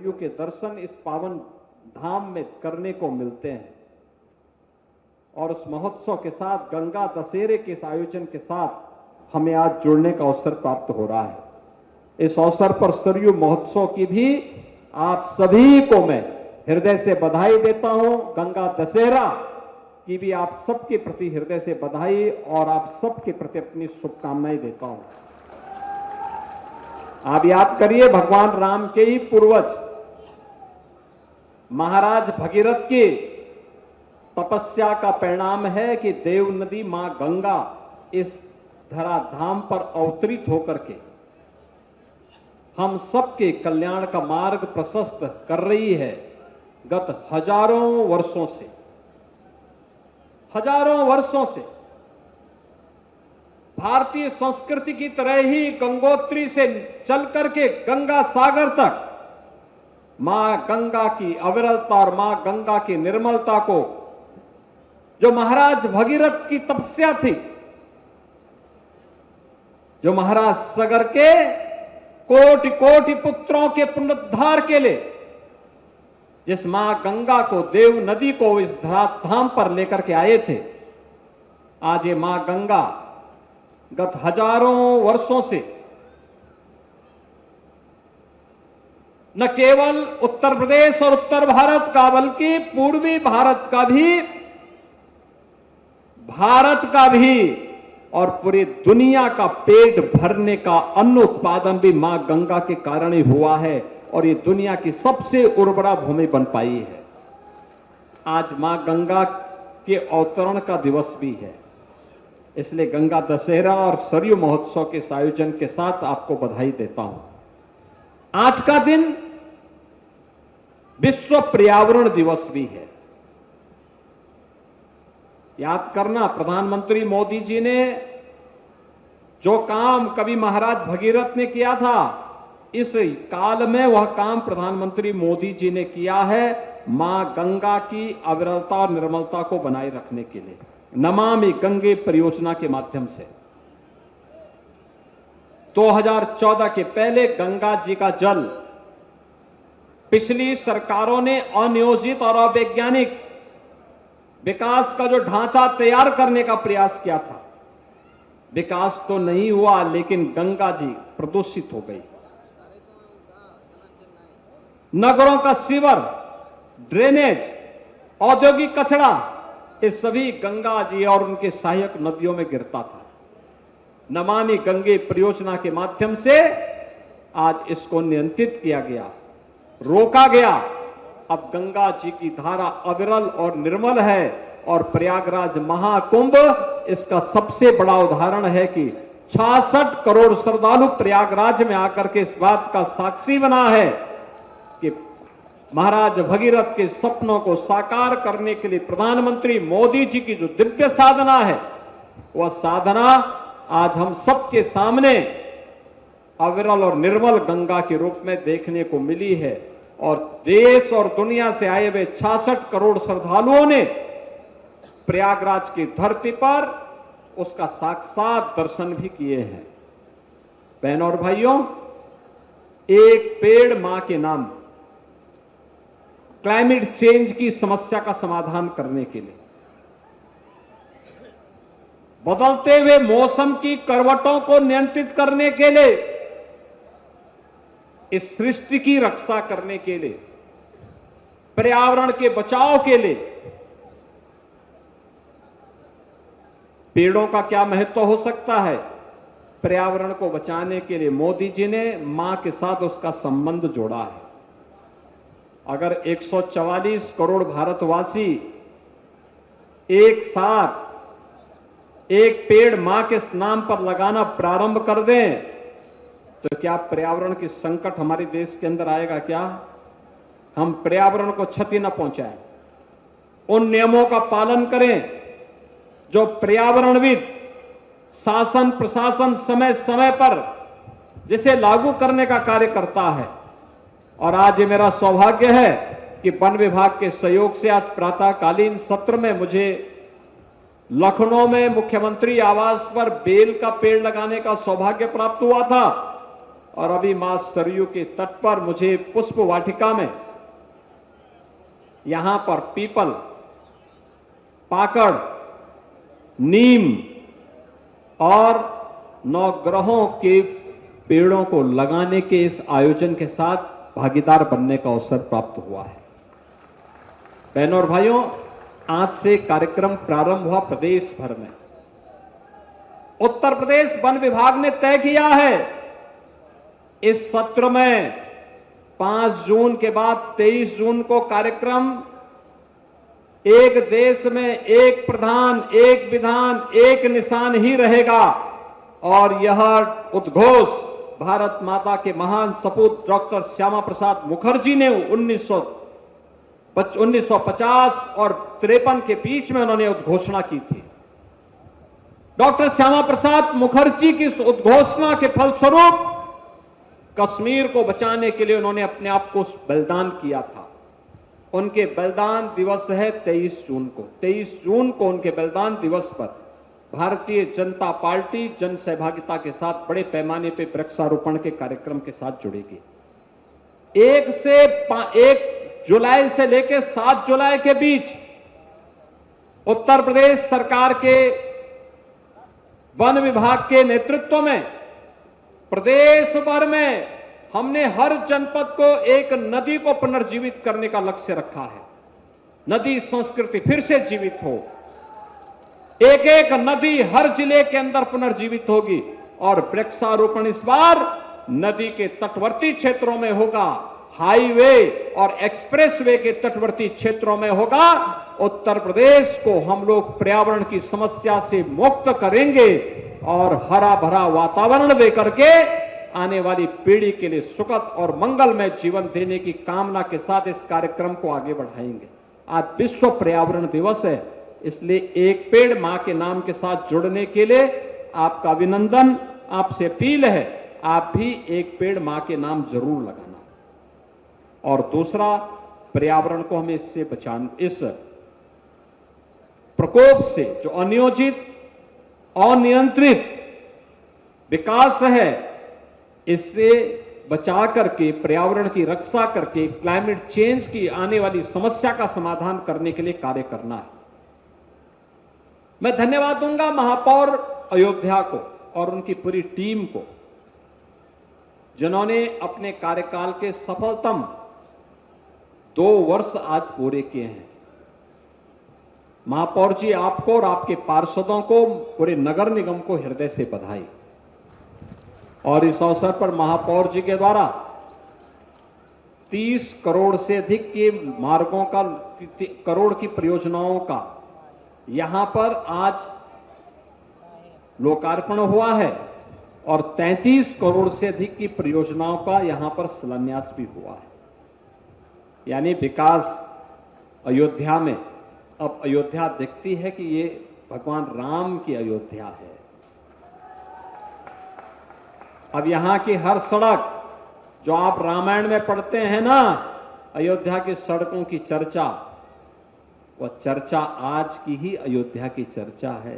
सरयू के दर्शन इस पावन धाम में करने को मिलते हैं। और उस महोत्सव के साथ, गंगा दशहरे के इस आयोजन के साथ हमें आज जुड़ने का अवसर प्राप्त हो रहा है। इस अवसर पर सरयू महोत्सव की भी आप सभी को मैं हृदय से बधाई देता हूं। गंगा दशहरा की भी आप सबके प्रति हृदय से बधाई और आप सबके प्रति अपनी शुभकामनाएं देता हूं। आप याद करिए, भगवान राम के ही पूर्वज महाराज भगीरथ की तपस्या का परिणाम है कि देव नदी मां गंगा इस धराधाम पर अवतरित होकर के हम सबके कल्याण का मार्ग प्रशस्त कर रही है। गत हजारों वर्षों से भारतीय संस्कृति की तरह ही गंगोत्री से चल करके गंगा सागर तक मां गंगा की अविरलता और मां गंगा की निर्मलता को, जो महाराज भगीरथ की तपस्या थी, जो महाराज सागर के कोटि कोटि पुत्रों के पुनरुद्धार के लिए जिस मां गंगा को, देव नदी को इस धराधाम पर लेकर के आए थे, आज ये मां गंगा गत हजारों वर्षों से न केवल उत्तर प्रदेश और उत्तर भारत का बल्कि पूर्वी भारत का भी और पूरी दुनिया का पेट भरने का अन्न उत्पादन भी मां गंगा के कारण ही हुआ है और ये दुनिया की सबसे उर्वरा भूमि बन पाई है। आज मां गंगा के अवतरण का दिवस भी है, इसलिए गंगा दशहरा और सरयू महोत्सव के इस आयोजन के साथ आपको बधाई देता हूं। आज का दिन विश्व पर्यावरण दिवस भी है। याद करना, प्रधानमंत्री मोदी जी ने जो काम कभी महाराज भगीरथ ने किया था, इस काल में वह काम प्रधानमंत्री मोदी जी ने किया है मां गंगा की अविरलता और निर्मलता को बनाए रखने के लिए, नमामि गंगे परियोजना के माध्यम से। 2014 के पहले गंगा जी का जल पिछली सरकारों ने अनियोजित और अवैज्ञानिक विकास का जो ढांचा तैयार करने का प्रयास किया था, विकास तो नहीं हुआ, लेकिन गंगा जी प्रदूषित हो गई। नगरों का सीवर, ड्रेनेज, औद्योगिक कचरा, ये सभी गंगा जी और उनके सहायक नदियों में गिरता था। नमामि गंगे परियोजना के माध्यम से आज इसको नियंत्रित किया गया, रोका गया। अब गंगा जी की धारा अविरल और निर्मल है और प्रयागराज महाकुंभ इसका सबसे बड़ा उदाहरण है कि 66 करोड़ श्रद्धालु प्रयागराज में आकर के इस बात का साक्षी बना है कि महाराज भगीरथ के सपनों को साकार करने के लिए प्रधानमंत्री मोदी जी की जो दिव्य साधना है, वह साधना आज हम सबके सामने अविरल और निर्मल गंगा के रूप में देखने को मिली है। और देश और दुनिया से आए हुए 66 करोड़ श्रद्धालुओं ने प्रयागराज की धरती पर उसका साक्षात दर्शन भी किए हैं। बहनों और भाइयों, एक पेड़ मां के नाम क्लाइमेट चेंज की समस्या का समाधान करने के लिए, बदलते हुए मौसम की करवटों को नियंत्रित करने के लिए, इस सृष्टि की रक्षा करने के लिए, पर्यावरण के बचाव के लिए पेड़ों का क्या महत्व हो सकता है। पर्यावरण को बचाने के लिए मोदी जी ने मां के साथ उसका संबंध जोड़ा है। अगर 144 करोड़ भारतवासी एक साथ एक पेड़ मां के नाम पर लगाना प्रारंभ कर दें, तो क्या पर्यावरण की संकट हमारे देश के अंदर आएगा? क्या हम पर्यावरण को क्षति न पहुंचाएं, उन नियमों का पालन करें जो पर्यावरणविद, शासन प्रशासन समय समय पर जिसे लागू करने का कार्य करता है। और आज ये मेरा सौभाग्य है कि वन विभाग के सहयोग से आज प्रातःकालीन सत्र में मुझे लखनऊ में मुख्यमंत्री आवास पर बेल का पेड़ लगाने का सौभाग्य प्राप्त हुआ था। और अभी मां सरयू के तट पर मुझे पुष्प वाटिका में यहां पर पीपल, पाकड़, नीम और नवग्रहों के पेड़ों को लगाने के इस आयोजन के साथ भागीदार बनने का अवसर प्राप्त हुआ है। बहनों और भाइयों, आज से कार्यक्रम प्रारंभ हुआ प्रदेश भर में। उत्तर प्रदेश वन विभाग ने तय किया है इस सत्र में 5 जून के बाद 23 जून को कार्यक्रम एक देश में एक प्रधान, एक विधान, एक निशान ही रहेगा और यह उद्घोष भारत माता के महान सपूत डॉक्टर श्यामा प्रसाद मुखर्जी ने 1950 और 53 के बीच में उन्होंने उद्घोषणा की थी। डॉक्टर श्यामा प्रसाद मुखर्जी की इस उद्घोषणा के फलस्वरूप कश्मीर को बचाने के लिए उन्होंने अपने आप को बलिदान किया था। उनके बलिदान दिवस है 23 जून को। 23 जून को उनके बलिदान दिवस पर भारतीय जनता पार्टी जन सहभागिता के साथ बड़े पैमाने पर वृक्षारोपण के कार्यक्रम के साथ जुड़ेगी। 1 जुलाई से लेकर 7 जुलाई के बीच उत्तर प्रदेश सरकार के वन विभाग के नेतृत्व में प्रदेश भर में हमने हर जनपद को एक नदी को पुनर्जीवित करने का लक्ष्य रखा है। नदी संस्कृति फिर से जीवित हो। एक नदी हर जिले के अंदर पुनर्जीवित होगी और वृक्षारोपण इस बार नदी के तटवर्ती क्षेत्रों में होगा, हाईवे और एक्सप्रेसवे के तटवर्ती क्षेत्रों में होगा। उत्तर प्रदेश को हम लोग पर्यावरण की समस्या से मुक्त करेंगे और हरा भरा वातावरण देकर के आने वाली पीढ़ी के लिए सुखद और मंगलमय जीवन देने की कामना के साथ इस कार्यक्रम को आगे बढ़ाएंगे। आज विश्व पर्यावरण दिवस है, इसलिए एक पेड़ मां के नाम के साथ जुड़ने के लिए आपका अभिनंदन, आपसे अपील है, आप भी एक पेड़ मां के नाम जरूर लगाना। और दूसरा, पर्यावरण को हमें इससे बचाना, इस प्रकोप से जो अनियोजित, अनियंत्रित विकास है, इससे बचा करके, पर्यावरण की रक्षा करके क्लाइमेट चेंज की आने वाली समस्या का समाधान करने के लिए कार्य करना है। मैं धन्यवाद दूंगा महापौर अयोध्या को और उनकी पूरी टीम को, जिन्होंने अपने कार्यकाल के सफलतम 2 वर्ष आज पूरे किए हैं। महापौर जी, आपको और आपके पार्षदों को, पूरे नगर निगम को हृदय से बधाई। और इस अवसर पर महापौर जी के द्वारा 30 करोड़ से अधिक के मार्गों का, करोड़ की परियोजनाओं का यहां पर आज लोकार्पण हुआ है और 33 करोड़ से अधिक की परियोजनाओं का यहां पर शिलान्यास भी हुआ है। यानी विकास अयोध्या में, अब अयोध्या दिखती है कि ये भगवान राम की अयोध्या है। अब यहां की हर सड़क जो आप रामायण में पढ़ते हैं ना, अयोध्या की सड़कों की चर्चा, वह चर्चा आज की ही अयोध्या की चर्चा है।